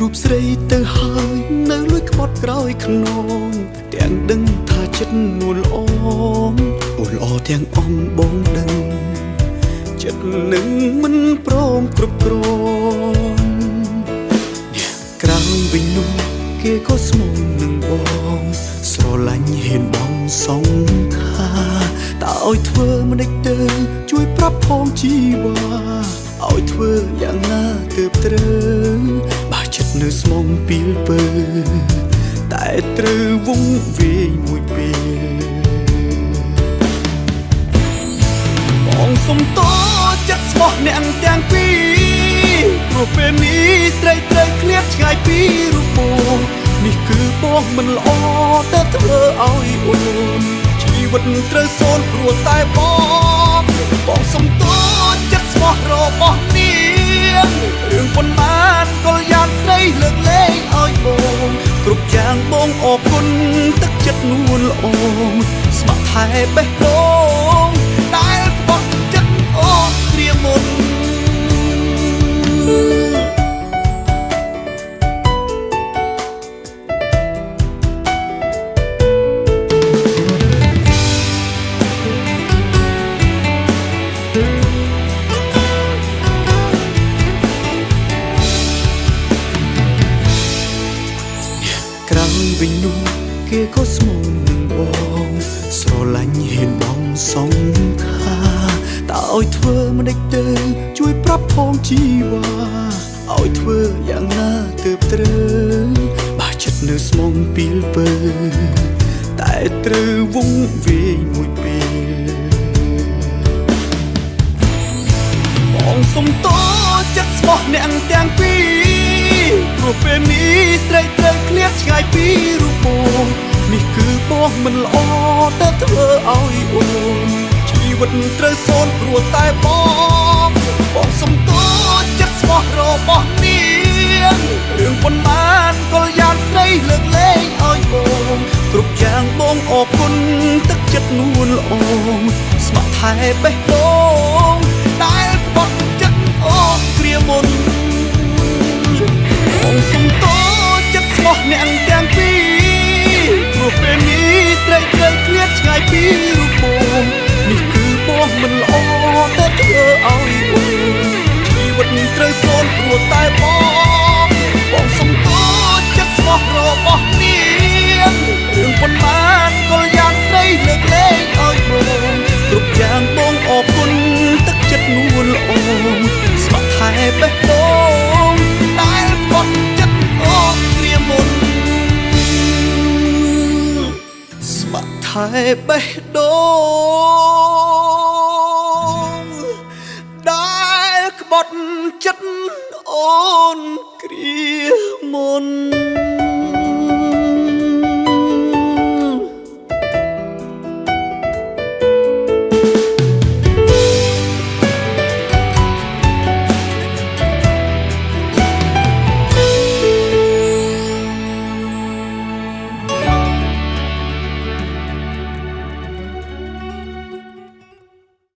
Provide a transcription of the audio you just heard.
រូបស្រីទៅហើយនៅលួយក្បត់ក្រោយខ្នងទាំងដឹងថាចិត្តនួនល្អទាំងអំបងដឹងចិត្តនឹងមិនព្រមគ្រប់គ្រាន់ក្រោយវិញនោះគេក៏ស្មងនឹងបងស្រឡាញ់ហ៊ានបងសងខាតើឲ្យធ្វើមិនដេចទៅជួយប្រាប់ផងជីវ៉ាឲ្យធ្វើយ៉ាងណាទើបត្រូវបើចិត្តនៅស្មងពីលពើតែត្រូវវងវាយមួយពេលបងសុំតចិត្តស្មោះអ្នកទាំងពីរព្រោះពេលនេះស្រីត្រូវឃ្លាតឆ្ងាយពីរូបបងនេះគឺបងមិនល្អទៅធ្វើឲ្យអូនជីវិតត្រូវសូន្យព្រោះតែបងសុំតចិត្តស្មោះរបស់នាងរឿងប៉ុន្មានក៏យ៉ាងស្រីលើកលែងឲ្យបងគ្រប់យ៉ាងបងអរគុណទឹកចិត្តនួនល្អស្ម័គ្រថែបេះដូងដែលក្បត់ចិត្តអូនព្រាមុនក្រោយវិញនោះគេក៏ស្មងនឹងបងស្រឡាញ់ហ៊ានបងសងខាតើឲ្យធ្វើមិនដេចទៅជួយប្រាប់ផងជីវ៉ាឲ្យធ្វើយ៉ាងណាទើបត្រូវបើចិត្តនៅស្មងពីលពើតែត្រូវវងវាយមួយពេលបងសុំតចិត្តស្មោះអ្នកទាំងពីរព្រោះពេលនេះស្រីត្រូវឃ្លាតឆ្ងាយពីរូបបងនេះគឺបងមិនល្អទៅធ្វើឲ្យអូនជីវិតត្រូវសូន្យព្រោះតែបងសុំតចិត្តស្មោះរបស់នាងរឿងប៉ុន្មានក៏យ៉ាងស្រីលើកលែងឲ្យបងគ្រប់យ៉ាងបងអរគុណទឹកចិត្តនួនល្អស្ម័គ្រថែបេះដូងដែលក្បត់ចិត្តអូនព្រាមុនបងសុំតចិត្តស្មោះអ្នកទាំងពីរព្រោះពេលនេះស្រីត្រូវឃ្លាតឆ្ងាយពីរូបបងនេះគឺបងមិនល្អទៅធ្វើឲ្យអូនជីវិតត្រូវសូន្យព្រោះតែបងសុំតចិត្តស្មោះរបស់នាងរឿងប៉ុន្មានក៏យ៉ាងស្រីលើកលែងឲ្យបងគ្រប់យ៉ាងបងអរគុណទឹកចិត្តនួនល្អស្ម័គ្រថែបេះដូងដែលក្បត់ចិត្តអូនព្រាមុនស្ម័គ្រថែបេះដូងដែលក្បត់ចិត្តអូនគ្រាមុន